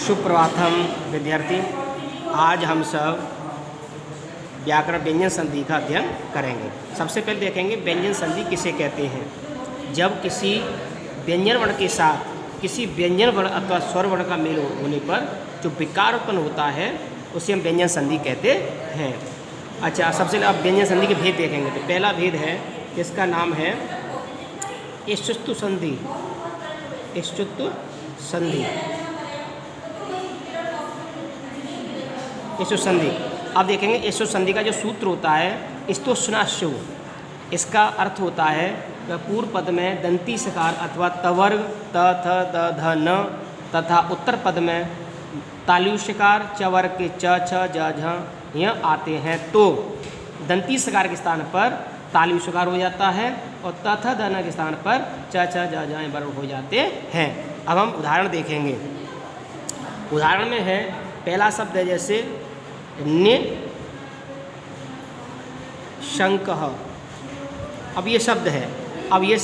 सुप्रभातम विद्यार्थी। आज हम सब व्याकरण व्यंजन संधि का अध्ययन करेंगे। सबसे पहले देखेंगे व्यंजन संधि किसे कहते हैं। जब किसी व्यंजन वर्ण के साथ किसी व्यंजन वर्ण अथवा स्वर वर्ण का मेल होने पर जो विकार उत्पन्न होता है उसे हम व्यंजन संधि कहते हैं। अच्छा, सबसे पहले अब व्यंजन संधि के भेद देखेंगे। तो पहला भेद है, इसका नाम है इष्टुत्व संधि। इष्टुत्व संधि, इष्टुत्व संधि। अब देखेंगे इष्टुत्व संधि का जो सूत्र होता है इस्तुष्णाशु। इसका अर्थ होता है पूर्व पद में दंती सकार अथवा तवर्ग त थ द ध न तथा उत्तर पद में तालु सकार च वर्ग के च छ ज झ यह आते हैं तो दंती सकार के स्थान पर तालु सकार हो जाता है और त थ द न के स्थान पर च छ ज झ वर्ण हो जाते हैं। अब हम उदाहरण देखेंगे। उदाहरण में है, पहला शब्द है जैसे निशंकः। अब ये शब्द है, अब ये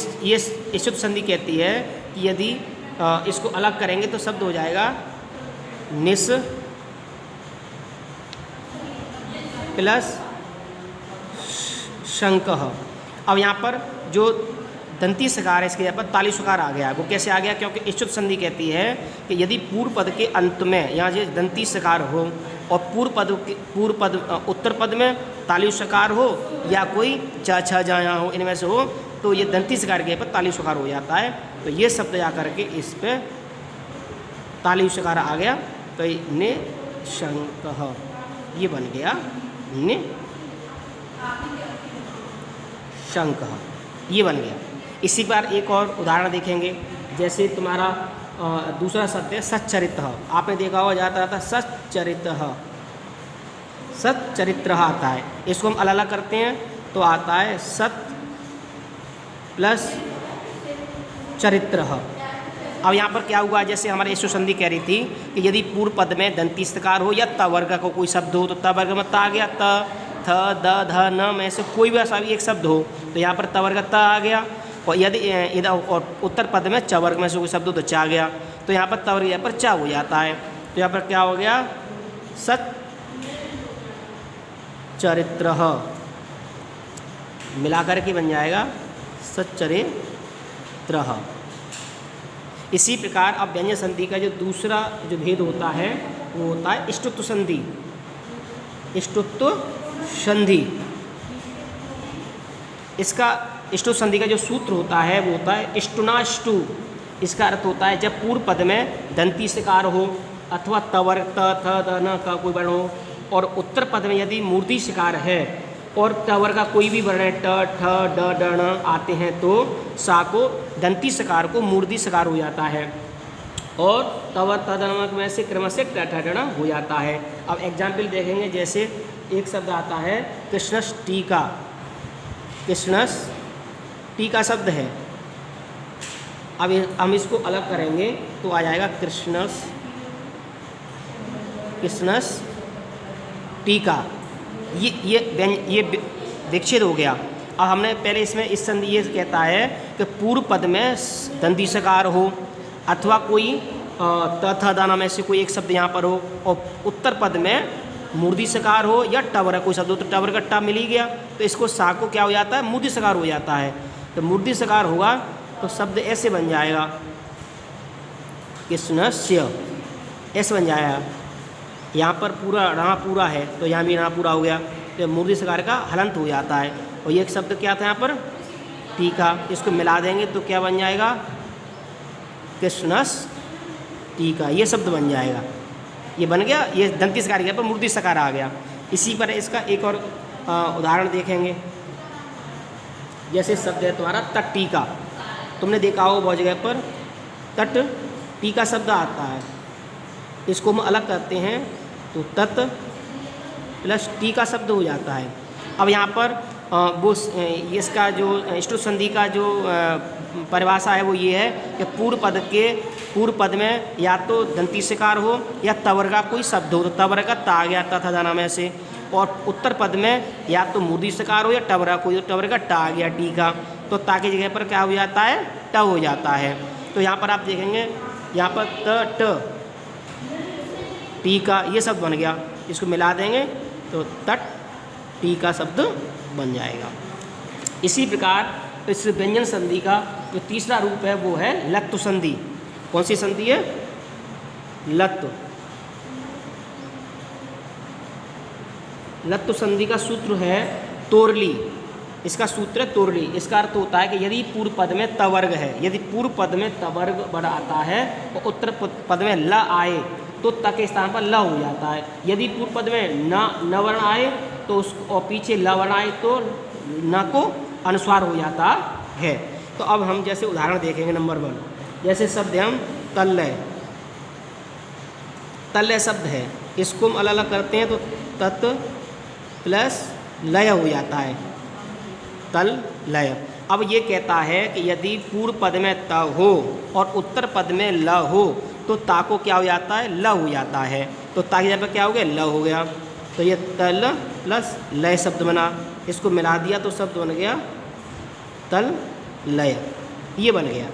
इष्टुत्व संधि कहती है कि यदि इसको अलग करेंगे तो शब्द हो जाएगा निस प्लस शंकः। अब यहाँ पर जो दंती सकार है इसके जगह पर तालु सकार आ गया। वो कैसे आ गया? क्योंकि इष्टुत्व संधि कहती है कि यदि पूर्व पद के अंत में यहाँ जो दंती सकार हो और पूर्व पद उत्तर पद में तालु सकार हो या कोई च छ ज यहाँ हो, इनमें से हो, तो ये दंती सकार के पर तालु सकार हो जाता है। तो ये शब्द जा करके इस पे तालु सकार आ गया तो ने शंकः ये बन गया ने शंकः, ये बन गया। इसी बार एक और उदाहरण देखेंगे। जैसे तुम्हारा दूसरा शब्द है सच्चरित्रः। आपने देखा होगा जाता था सच्चरित्रः, सच्चरित्रः आता है। इसको हम अलग अलग करते हैं तो आता है सत् प्लस चरित्रः। अब यहाँ पर क्या हुआ, जैसे हमारे इष्टुत्व संधि कह रही थी कि यदि पूर्व पद में दंती सकार हो या त वर्ग का कोई शब्द हो तो त वर्ग में त आ गया, त थ द ध न में से कोई भी एक शब्द हो तो यहाँ पर त वर्ग त आ गया। और यदि इधर और उत्तर पद में च वर्ग में से कोई शब्द हो तो च आ गया, तो यहाँ पर त वर्ग यहाँ पर च हो जाता है। तो यहाँ पर क्या हो गया सच्चरित्रः, मिलाकर के बन जाएगा सच्चरित्रः। इसी प्रकार अब व्यंजन संधि का जो दूसरा जो भेद होता है वो होता है इष्टुत्व संधि। इष्टुत्व संधि, इसका इष्टुत्व संधि का जो सूत्र होता है वो होता है इष्टुनाष्टु। इसका अर्थ होता है जब पूर्व पद में दंती सकार हो अथवा तवर्ग त थ द न का कोई वर्ण हो और उत्तर पद में यदि मूर्ति सकार है और तवर्ग का कोई भी वर्ण है ट ठ ड ड ण आते हैं तो सा को दंती सकार को मूर्ति सकार हो जाता है और तवर तदनमक में से क्रम से ट ठ ड ण हो जाता है। अब एग्जाम्पल देखेंगे। जैसे एक शब्द आता है कृष्णस टीका। कृष्णस टीका शब्द है। अब हम इसको अलग करेंगे तो आ जाएगा कृष्णस टीका। ये विक्षेद हो गया। अब हमने पहले इसमें इस संधि ये कहता है कि पूर्व पद में दंती सकार हो अथवा कोई त थ दाना में से कोई एक शब्द यहाँ पर हो और उत्तर पद में मूर्ति सकार हो या टवर कोई शब्द हो तो टवर का टा मिल ही गया, तो इसको सा को क्या हो जाता है मूर्ति सकार हो जाता है। तो मूर्ति सकार होगा तो शब्द ऐसे बन जाएगा कृष्णस्य, ऐसे बन जाएगा। यहाँ पर पूरा रणा पूरा है तो यहाँ भी रणा पूरा हो गया तो मूर्ति सकार का हलंत हो जाता है। और ये एक शब्द क्या था यहाँ पर टीका, इसको मिला देंगे तो क्या बन जाएगा कृष्णस टीका, ये शब्द बन जाएगा। ये बन गया, ये दंती सकार गया पर मूर्ति सकार आ गया। इसी पर इसका एक और उदाहरण देखेंगे। जैसे शब्द है तुम्हारा तट टीका। तुमने देखा हो बहुत जगह पर तट टीका शब्द आता है। इसको हम अलग करते हैं तो तत् प्लस टीका शब्द हो जाता है। अब यहाँ पर वो इसका जो इष्टुत्व संधि का जो परिभाषा है वो ये है कि पूर्व पद में या तो दंती सकार हो या तवर्ग का कोई शब्द हो तो तवर्ग का ता आ गया त था दाना में से, और उत्तर पद में या तो मूर्ति सकार हो या टवरा कोई तो टवर का टा आ गया टी का, तो ता की जगह पर क्या हो जाता है ट हो जाता है। तो यहाँ पर आप देखेंगे यहाँ पर त ट टीका, ये शब्द बन गया। इसको मिला देंगे तो तट टीका शब्द बन जाएगा। इसी प्रकार इस व्यंजन संधि का जो तीसरा रूप है वो है लत्व संधि। कौन सी संधि है? लत्व। लत्व संधि का सूत्र है तोरली। इसका सूत्र है तोरली। इसका अर्थ होता है कि यदि पूर्व पद में तवर्ग है, यदि पूर्व पद में तवर्ग वर्ग आता है और उत्तर पद में ल आए तो त के स्थान पर ल हो जाता है। यदि पूर्व पद में न वर्ण आए तो उसको और पीछे ल वर्ण आए तो न को अनुस्वार हो जाता है। तो अब हम जैसे उदाहरण देखेंगे नंबर 1। जैसे शब्द है हम तल्लय। तल्लय शब्द है, इसको हम अलग अलग करते हैं तो तत् प्लस लय हो जाता है, तल लय। अब ये कहता है कि यदि पूर्व पद में त हो और उत्तर पद में ल हो तो ता को क्या हो जाता है? ल हो जाता है। तो ता की जगह पर क्या हो गया? ल हो गया। तो ये तल प्लस लय शब्द बना। इसको मिला दिया तो शब्द बन गया तल लय। ये बन गया।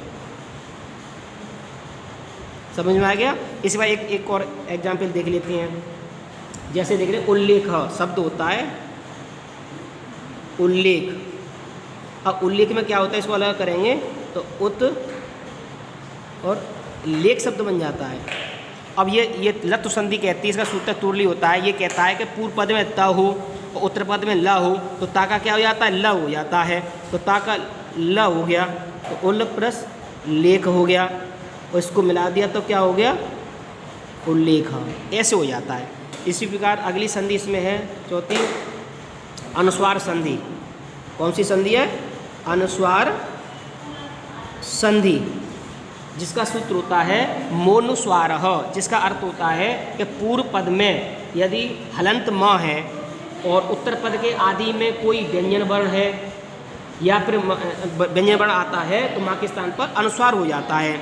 समझ में आ गया? इसी बार एक और एग्जाम्पल देख लेते हैं। जैसे देख रहे हैं उल्लेख शब्द होता है उल्लेख। अब उल्लेख में क्या होता है? इसको अलग करेंगे तो उत और लेख शब्द बन जाता है। अब ये लत्व संधि कहती है, इसका सूत्र तुरली होता है। ये कहता है कि पूर्व पद में त हो और उत्तर पद में ल हो तो ता का क्या हो जाता है? ल हो जाता है। तो ता का ल हो गया तो उल प्लस लेख हो गया और इसको मिला दिया तो क्या हो गया? उल्लेख। ऐसे हो जाता है। इसी प्रकार अगली संधि इसमें है चौथी, अनुस्वार संधि। कौन सी संधि है? अनुस्वार संधि, जिसका सूत्र होता है मोनुस्वार, जिसका अर्थ होता है कि पूर्व पद में यदि हलंत म है और उत्तर पद के आदि में कोई व्यंजन वर्ण है या फिर व्यंजन वर्ण आता है तो माँ के स्थान पर अनुस्वार हो जाता है।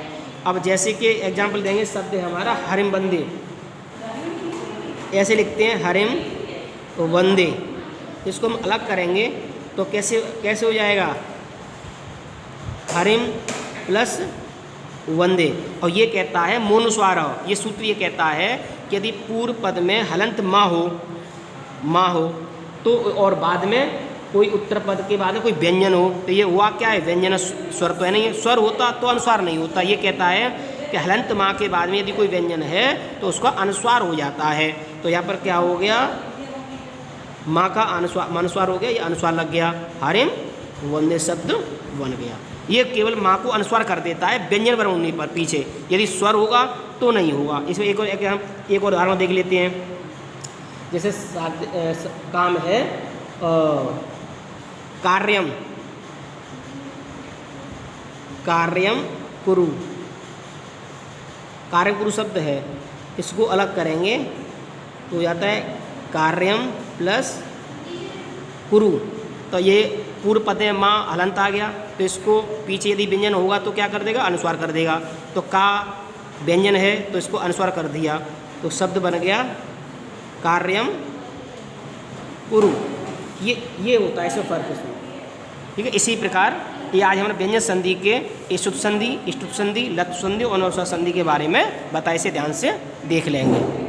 अब जैसे कि एग्जाम्पल देंगे, शब्द है हमारा हरिम वंदे। ऐसे लिखते हैं हरिम वंदे। इसको हम अलग करेंगे तो कैसे हो जाएगा? हरिम प्लस वंदे। और ये कहता है मोनुस्वार। ये सूत्र ये कहता है कि यदि पूर्व पद में हलंत माँ हो तो और बाद में कोई उत्तर पद के बाद में कोई व्यंजन हो तो ये हुआ क्या है? व्यंजन। स्वर तो है नहीं है। स्वर होता तो अनुस्वार नहीं होता। ये कहता है कि हलंत माँ के बाद में यदि कोई व्यंजन है तो उसका अनुस्वार हो जाता है। तो यहाँ पर क्या हो गया? माँ का अनुस्वार हो गया, ये अनुस्वार लग गया, हरिम वंदे शब्द बन गया। ये केवल माँ को अनुस्वार कर देता है व्यंजन वर्ण होने पर। पीछे यदि स्वर होगा तो नहीं होगा। इसमें एक और उदाहरण देख लेते हैं। जैसे काम है कार्यम कुरु। कार्यम कुरु शब्द है, इसको अलग करेंगे तो जाता है कार्यम प्लस कुरु। तो ये पूर्व पद में माँ हलंत आ गया तो इसको पीछे यदि व्यंजन होगा तो क्या कर देगा? अनुस्वार कर देगा। तो का व्यंजन है तो इसको अनुस्वार कर दिया तो शब्द बन गया कार्यम कुरु। ये होता है इसमें फर्क इसमें। ठीक है। इसी प्रकार ये आज हमने व्यंजन संधि के स्तुत संधि, लत्व संधि और अनुस्वार संधि के बारे में बताया। इसे ध्यान से देख लेंगे।